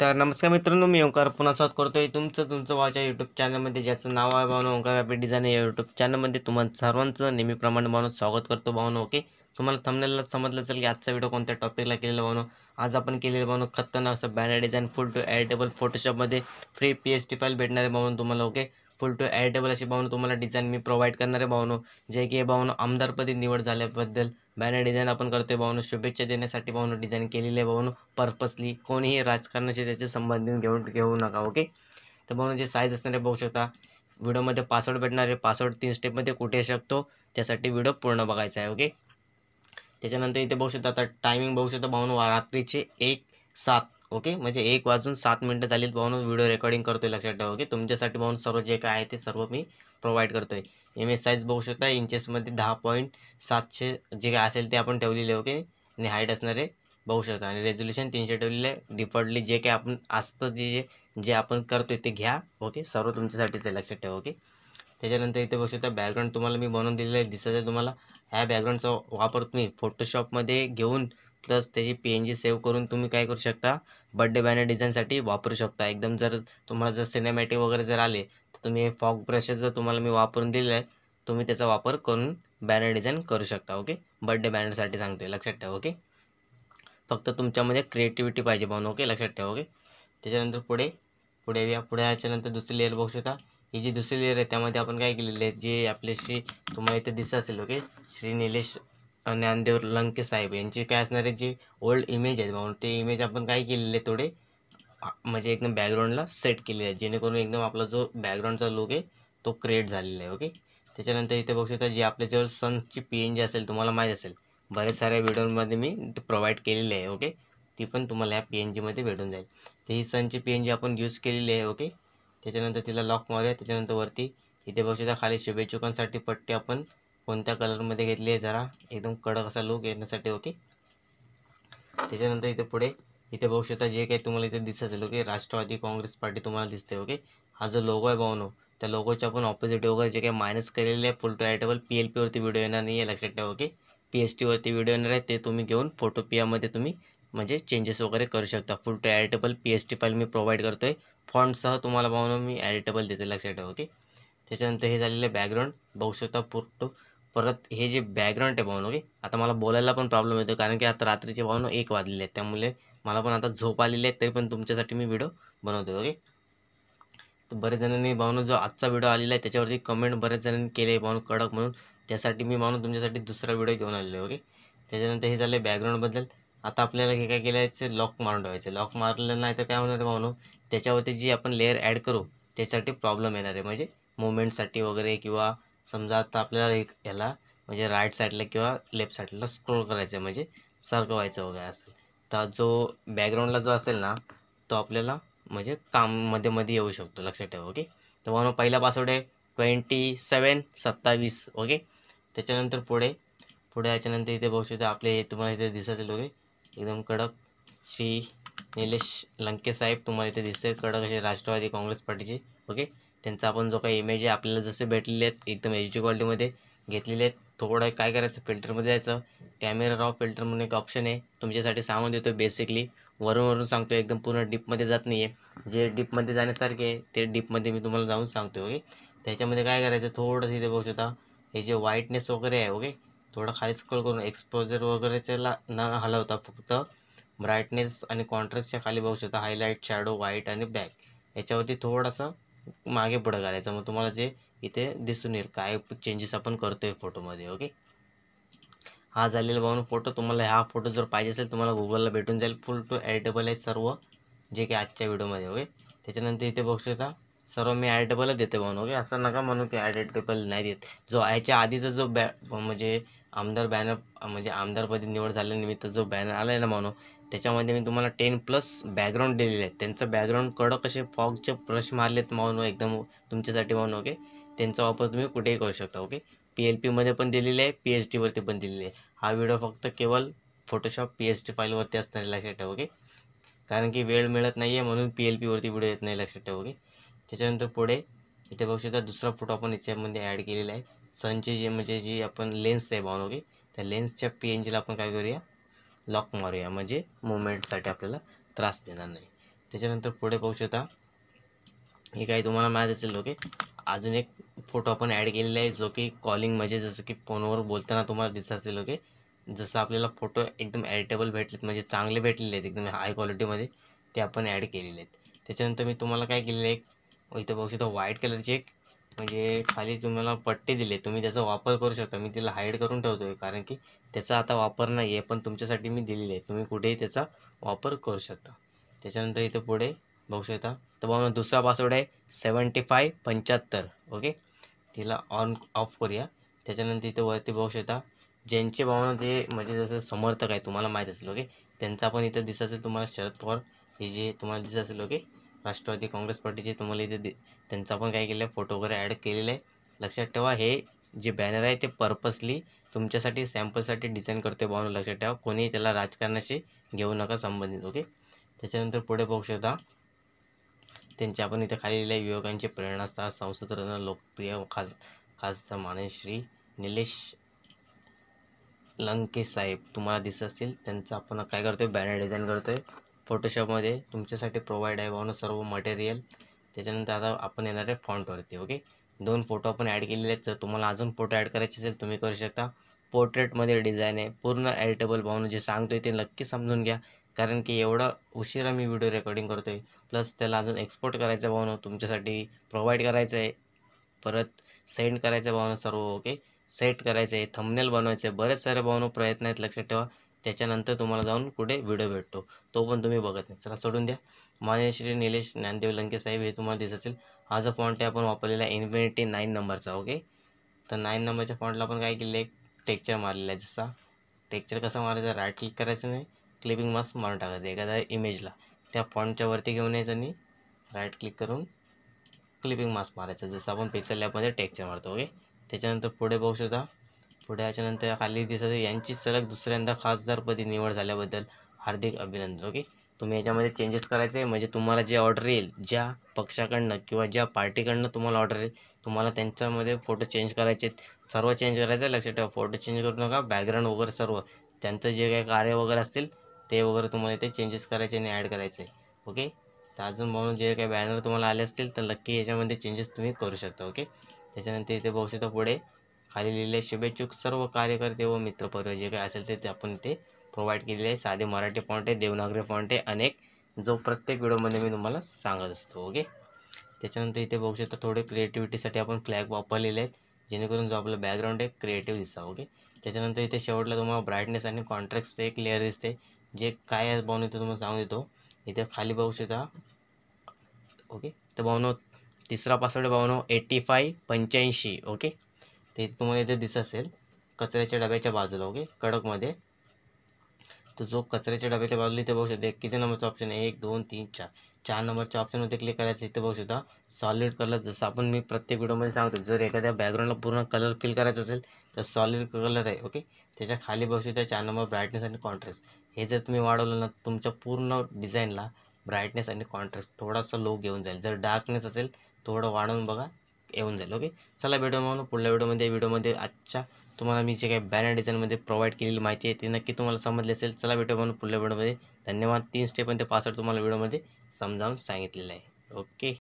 तर नमस्कार मित्रांनो, मी ओंकार पुन्हा स्वागत करतोय तुमचं माझ्या यूट्यूब चॅनलमध्ये, ज्याचं नाव आहे भावनो ओंकार ग्राफिक डिझाईन. या यूट्यूब चॅनलमध्ये तुम्हाला सर्वांचं नेहमीप्रमाणे भावनो स्वागत करतो भावनो. ओके, तुम्हाला थंबनेलला समजलं असेल की आजचा व्हिडिओ कोणत्या टॉपिकला केलेला भावनो. आज आपण केलेलं भावनो खतरनाक असं banner design full to editable फोटोशॉपमध्ये फ्री PST फाईल भेटणार आहे भावनो तुम्हाला. ओके, फुल टू एडिटेबल अशी भावनो तुम्हाला डिझाईन मी प्रोव्हाइड करणार आहे भावनो, जे की भावनो आमदारपदी निवड झाल्याबद्दल बॅनर डिझाईन आपण करतोय भावनो. शुभेच्छा देण्यासाठी भावनो डिझाईन केलेली आहे भावनो पर्पसली. कोणीही राजकारणाशी त्याचे संबंधित घेऊ नका. ओके, तर भावनो जे साईज असणारे बघू शकता. व्हिडिओमध्ये पासवर्ड भेटणार आहे. पासवर्ड 3 स्टेपमध्ये कुठे शकतो, त्यासाठी व्हिडिओ पूर्ण बघायचा आहे. ओके, त्याच्यानंतर इथे बघू शकता. आता टायमिंग बघू शकता भावनो, रात्रीचे 1:07. ओके, म्हणजे 1:07 झालीत भावनो. व्हिडिओ रेकॉर्डिंग करतोय, लक्षात ठेवा. ओके, तुमच्यासाठी भावनो सर्व जे काय आहे ते सर्व मी प्रोव्हाइड करतोय. इमेज साईज बघू शकता इंचेसमध्ये 10.700 जे काय असेल ते आपण ठेवलेले. ओके, आणि हाईट असणारे बघू शकता, आणि रेझोल्युशन 300 ठेवलेले आहे. डिफॉल्टली जे काही आपण असतं जे जे आपण करतोय ते घ्या. ओके, सर्व तुमच्यासाठीच आहे, लक्षात ठेवा. ओके, त्याच्यानंतर इथे बघू शकता बॅकग्राऊंड तुम्हाला मी बनवून दिलेलं आहे, दिसत आहे तुम्हाला. ह्या बॅकग्राऊंडचा वापर तुम्ही फोटोशॉपमध्ये घेऊन प्लस त्याची PNG सेव्ह करून तुम्ही काय करू शकता, बर्थडे बॅनर डिझाईनसाठी वापरू शकता. एकदम जर तुम्हाला जर सिनेमॅटिक वगैरे जर आले तर तुम्ही फॉग ब्रशेस जर तुम्हाला मी वापरून दिले आहे, तुम्ही त्याचा वापर करून बॅनर डिझाईन करू शकता. ओके, बर्थडे बॅनरसाठी सांगतोय, लक्षात ठेवा. ओके, फक्त तुमच्यामध्ये क्रिएटिव्हिटी पाहिजे भावनो. ओके, लक्षात ठेवा. ओके, त्याच्यानंतर पुढे पुढे या पुढे याच्यानंतर दुसरी लेअर बघू शकता. ही जी दुसरी लेअर आहे त्यामध्ये आपण काय केलेले आहे, जे आपले श्री तुम्हाला इथे दिसत असेल. ओके, श्री निलेश ज्ञानदेव लंके साहेब यांचे काय असणारे जे ओल्ड इमेज आहेत भाऊ, ते इमेज आपण काय केलेले थोडे म्हणजे एकदम बॅकग्राऊंडला सेट केले आहे, जेणेकरून एकदम आपला जो बॅकग्राऊंडचा लुक आहे तो क्रिएट झालेला आहे. ओके, त्याच्यानंतर इथे बघू शकता जी आपल्याजवळ सनची PNG असेल, तुम्हाला माहीत असेल बरेच साऱ्या व्हिडिओमध्ये मी प्रोव्हाइड केलेली आहे. ओके, ती पण तुम्हाला ह्या PNGमध्ये भेटून जाईल. तर ही सनची PNG आपण यूज केलेली आहे. ओके, त्याच्यानंतर तिला लॉक मारूया. त्याच्यानंतर वरती इथे बघू शकता खाली शुभेच्छुकांसाठी पट्टी आपण कोणत्या कलरमध्ये घेतली आहे, जरा एकदम कडक असा लुक येण्यासाठी. ओके, त्याच्यानंतर इथे पुढे इथे बघू शकता जे काही तुम्हाला इथे दिसत असेल. ओके, राष्ट्रवादी काँग्रेस पार्टी तुम्हाला दिसते. ओके, हा जो लोगो आहे भावनो, त्या लोगोच्या आपण ऑपोजिट वगैरे जे काही मायनस केलेले आहे फुल टू एडिटेबल PLP वरती व्हिडिओ येणार नाही आहे, लक्षात ठेवा. ओके, PST वरती व्हिडिओ येणार आहे, ते तुम्ही घेऊन फोटोपियामध्ये तुम्ही म्हणजे चेंजेस वगैरे करू शकता. Full to editable PST file मी प्रोव्हाइड करतोय. फॉन्टसह तुम्हाला भावनो मी एडिटेबल देतो, लक्षात ठेवा. ओके, त्याच्यानंतर हे झालेलं बॅकग्राऊंड बघू शकता फोटो. परत हे जे बॅकग्राऊंड आहे भावनो, ओके, आता मला बोलायला पण प्रॉब्लेम येतो कारण की आता रात्रीचे भावनो 1 वाजलेले आहेत, त्यामुळे मला पण आता झोप आलेली आहे, तरी पण तुमच्यासाठी मी व्हिडिओ बनवतो. ओके, तर बरेच जणांनी भावनो जो आजचा व्हिडिओ आलेला आहे त्याच्यावरती कमेंट बरेच जणांनी केले भावनो कडक म्हणून, त्यासाठी मी भावनो तुमच्यासाठी दुसरा व्हिडिओ घेऊन आलेलो आहे. ओके, त्याच्यानंतर हे झाले बॅकग्राऊंडबद्दल. आता आपल्याला हे काय केलं लॉक मारून ठेवायचं. लॉक मारलं नाही तर काय होणार आहे भावनो, त्याच्यावरती जी आपण लेअर ॲड करू त्यासाठी प्रॉब्लेम येणार आहे, म्हणजे मुवमेंटसाठी वगैरे, किंवा समजा आता आपल्याला एक याला म्हणजे राईट साईडला किंवा लेफ्ट साईडला स्क्रोल करायचं आहे, म्हणजे सरकवायचं वगैरे असेल, तर जो बॅकग्राऊंडला जो असेल ना तो आपल्याला म्हणजे काम मध्ये मध्ये येऊ शकतो, लक्षात ठेवा. ओके, तर म्हणून पहिला पासवर्ड आहे 2727. ओके, त्याच्यानंतर पुढे पुढे याच्यानंतर इथे बघू शकता आपले तुम्हाला इथे दिसत असेल. ओके, एकदम कडक श्री निलेश लंके साहेब तुम्हाला इथे दिसते, कडक असे राष्ट्रवादी काँग्रेस पार्टीचे. ओके, त्यांचा आपण जो काही इमेज आहे आपल्याला जसे भेटलेले आहेत एकदम HD क्वालिटीमध्ये घेतलेले आहेत. थोडं काय करायचं, फिल्टरमध्ये जायचं. कॅमेरा रॉ फिल्टर म्हणून एक ऑप्शन आहे, तुमच्यासाठी सांगून देतो बेसिकली, वरून वरून सांगतो, एकदम पूर्ण डीपमध्ये जात नाही आहे. जे डीपमध्ये जाण्यासारखे आहे ते डीपमध्ये मी तुम्हाला जाऊन सांगतो. ओके, त्याच्यामध्ये काय करायचं, थोडंसं इथे बघू शकता हे जे व्हाईटनेस वगैरे आहे. ओके, थोडं खाली स्क्रॉल करून एक्सपोजर वगैरे त्याला न हलवता फक्त ब्राईटनेस आणि कॉन्ट्रास्टच्या खाली बघू शकता हायलाईट, शॅडो, व्हाईट आणि बॅक याच्यावरती थोडंसं मागे पुढं करायचं, मग तुम्हाला जे इथे दिसून येईल काय चेंजेस आपण करतोय फोटोमध्ये. ओके, हा झालेला भावनो फोटो. तुम्हाला हा फोटो जर पाहिजे असेल तुम्हाला गुगलला भेटून जाईल. फुल टू एडिटेबल आहे सर्व जे की आजच्या व्हिडिओमध्ये. ओके, त्याच्यानंतर इथे बघू शकता सर्व मी एडिटेबलच देते भावनो. ओके, असं नका म्हणू की एडिटेबल नाही देत. जो ह्याच्या आधीचा जो म्हणजे आमदार बॅनर म्हणजे आमदारपदी निवड झाल्यानिमित्त जो बॅनर आला आहे ना भावनो, त्याच्यामध्ये मी तुम्हाला 10+ बॅकग्राऊंड दिलेले आहेत. त्यांचं बॅकग्राऊंड कडक असे फॉगचे ब्रश मारलेत भावनो एकदम तुमच्यासाठी भावनो. ओके, त्यांचा वापर तुम्ही कुठेही करू शकता. ओके, PLPमध्ये पण दिलेले आहे, PST वरती पण दिलेले आहे. हा व्हिडिओ फक्त केवळ फोटोशॉप PST फाईलवरती असणार, लक्षात ठेवा. ओके, कारण की वेळ मिळत नाही आहे म्हणून PLP वरती व्हिडिओ येत नाही, लक्षात ठेवा. ओके, त्याच्यानंतर पुढे इथे बघू शकता दुसरा फोटो आपण याच्यामध्ये ॲड केलेला आहे. सनची जी म्हणजे जी आपण लेन्स आहे भावनो. ओके, त्या लेन्सच्या PNGला आपण काय करूया, लॉक मारूया, म्हणजे मुवमेंटसाठी आपल्याला त्रास देणार नाही. त्याच्यानंतर पुढे पाहू शकता हे काही तुम्हाला माहीत असेल. ओके, अजून एक फोटो आपण ॲड केलेला आहे जो की कॉलिंग म्हणजे जसं की फोनवर बोलताना तुम्हाला दिसत असेल. ओके, जसं आपल्याला फोटो एकदम एडिटेबल भेटलेत म्हणजे चांगले भेटलेले आहेत एकदम हाय क्वालिटीमध्ये, ते आपण ॲड केलेले आहेत. त्याच्यानंतर मी तुम्हाला काय केलेलं आहे, इथं बघू शकता व्हाईट कलरची एक म्हणजे खाली तुम्हाला पट्टी दिली, तुम्ही त्याचा वापर करू शकता. मी तिला हाईड करून ठेवतोय कारण की त्याचा आता वापर नाही आहे, पण तुमच्यासाठी मी दिलेली आहे, तुम्ही कुठेही त्याचा वापर करू शकता. त्याच्यानंतर इथं पुढे बघू शकता तर बघा दुसरा पासवर्ड आहे 7575. ओके, तिला ऑन ऑफ करूया. त्याच्यानंतर इथे वरती बघू शकता ज्यांचे भावना जे म्हणजे जसं समर्थक आहे तुम्हाला माहीत असेल. ओके, त्यांचा पण इथं दिसत असेल तुम्हाला शरद पवार हे जे तुम्हाला दिसत असेल. ओके, राष्ट्रवादी काँग्रेस पार्टीचे तुम्हाला इथे त्यांचा पण काय केलं आहे फोटो वगैरे ॲड केलेला आहे. लक्षात ठेवा हे जे बॅनर आहे ते पर्पसली तुमच्यासाठी सॅम्पलसाठी डिझाईन करतोय भावना, लक्षात ठेवा. कोणी त्याला राजकारणाशी घेऊ नका संबंधित. ओके, त्याच्यानंतर पुढे बघू शकता त्यांचे आपण इथे खाली लिहिले युवकांचे प्रेरणास्थान संसदरत्न लोकप्रिय खासदार माननीय श्री निलेश लंके साहेब तुम्हाला दिसत असतील. त्यांचं आपण काय करतोय बॅनर डिझाईन करतोय फोटोशॉपमध्ये, तुमच्यासाठी प्रोव्हाइड आहे भावना सर्व मटेरियल. त्याच्यानंतर आता आपण येणार आहे फॉन्टवरती. ओके, 2 फोटो आपण ॲड केलेले आहेत. जर तुम्हाला अजून फोटो ॲड करायचे असेल तुम्ही करू शकता. पोर्ट्रेटमध्ये डिझाईन आहे पूर्ण एडिटेबल भावना, जे सांगतोय ते नक्की समजून घ्या कारण की एवढा उशिरा मी व्हिडिओ रेकॉर्डिंग करतोय, प्लस त्याला अजून एक्सपोर्ट करायचं भावना तुमच्यासाठी प्रोव्हाइड करायचं आहे, परत सेंड करायचं भावना सर्व. ओके, सेट करायचं आहे, थंबनेल बनवायचं आहे, बरेच सारे भावना प्रयत्न आहेत, लक्षात ठेवा. त्याच्यानंतर तुम्हाला जाऊन कुठे व्हिडिओ भेटतो तो पण तुम्ही बघत नाही. चला सोडून द्या. माननीय श्री निलेश ज्ञानदेव लंके साहेब हे तुम्हाला दिसत असेल. हा जो फॉन्ट आहे आपण वापरलेला आहे इन्फिनिटी 9 नंबरचा. ओके, तर 9 नंबरच्या फॉन्टला आपण काय केलं आहे टेक्चर मारलेला आहे. जसा टेक्चर कसं मारायचं, राईट क्लिक करायचं नाही क्लिपिंग मास्क मारून टाकायचं एखाद्या इमेजला, त्या फॉन्टच्या वरती घेऊन यायचं आणि राईट क्लिक करून क्लिपिंग मास्क मारायचं जसं आपण पिक्सेल लॅबमध्ये टेक्चर मारतो. ओके, त्याच्यानंतर पुढे बघू शकता. पुढे याच्यानंतर खाली दिसत यांची सलग दुसऱ्यांदा खासदारपदी निवड झाल्याबद्दल हार्दिक अभिनंदन. ओके, तुम्ही याच्यामध्ये चेंजेस करायचे आहे म्हणजे तुम्हाला जे ऑर्डर येईल ज्या पक्षाकडनं किंवा ज्या पार्टीकडनं तुम्हाला ऑर्डर येईल तुम्हाला त्यांच्यामध्ये फोटो चेंज करायचे सर्व चेंज करायचं आहे. लक्षात ठेवा फोटो चेंज करू नका, बॅकग्राऊंड वगैरे सर्व त्यांचं जे काही कार्य वगैरे असतील ते वगैरे तुम्हाला इथे चेंजेस करायचे आणि ॲड करायचे आहे. ओके, तर अजून म्हणून जे काही बॅनर तुम्हाला आले असतील तर नक्की याच्यामध्ये चेंजेस तुम्ही करू शकता. ओके, त्याच्यानंतर इथे बघू शकता पुढे खाली लिहिलेले शुभेच्छुक सर्व कार्यकर्ते व मित्रपरिवार जे काही असेल ते आपण इथे प्रोव्हाइड केलेले आहे. साधे मराठी फॉन्ट आहे, देवनागरी फॉन्ट आहे, अनेक जो प्रत्येक व्हिडिओमध्ये मी तुम्हाला सांगत असतो. ओके, त्याच्यानंतर इथे बघू शकता थोडे क्रिएटिव्हिटीसाठी आपण फ्लॅग वापरलेले आहेत जेणेकरून जो आपला बॅकग्राऊंड आहे क्रिएटिव्ह दिसा. ओके, त्याच्यानंतर इथे शेवटला तुम्हाला ब्राईटनेस आणि कॉन्ट्रास्टचं एक लेअर दिसते जे काय आहे भावनो इथे तुम्हाला सांगू देतो. इथे खाली बघू शकता. ओके, तर भावनो तिसरा पासवर्ड भावनो 8585. ओके, ते तुम्हाला इथे दिसत असेल कचऱ्याच्या डब्याच्या बाजूला. ओके, कडकमध्ये तर जो कचऱ्याच्या डब्याच्या बाजूला इथे बघू शकता किती नंबरचा ऑप्शन आहे 1 2 3 4 4 नंबरच्या ऑप्शनमध्ये क्लिक करायचं. इथे बघू शकता सॉलिड कलर, जसं आपण मी प्रत्येक व्हिडिओमध्ये सांगतो जर एखाद्या बॅकग्राऊंडला पूर्ण कलर फिल करायचा असेल तर सॉलिड कलर आहे. ओके, त्याच्या खाली बघू शकता 4 नंबर ब्राईटनेस आणि कॉन्ट्रास्ट. हे जर तुम्ही वाढवलं ना तुमच्या पूर्ण डिझाईनला ब्राईटनेस आणि कॉन्ट्रास्ट थोडासा लो घेऊन जाईल. जर डार्कनेस असेल थोडं वाढवून बघा येऊन जाईल. ओके, चला भेटू म्हणून पुढल्या व्हिडिओमध्ये आजच्या तुम्हाला मी जे काही बॅनर डिझाईनमध्ये प्रोव्हाइड केलेली माहिती आहे ती नक्की तुम्हाला समजली असेल. चला भेटू म्हणून पुढल्या व्हिडिओमध्ये. धन्यवाद. 3 स्टेप आणि ते पासवर्ड तुम्हाला व्हिडिओमध्ये समजावून सांगितलेलं आहे. ओके.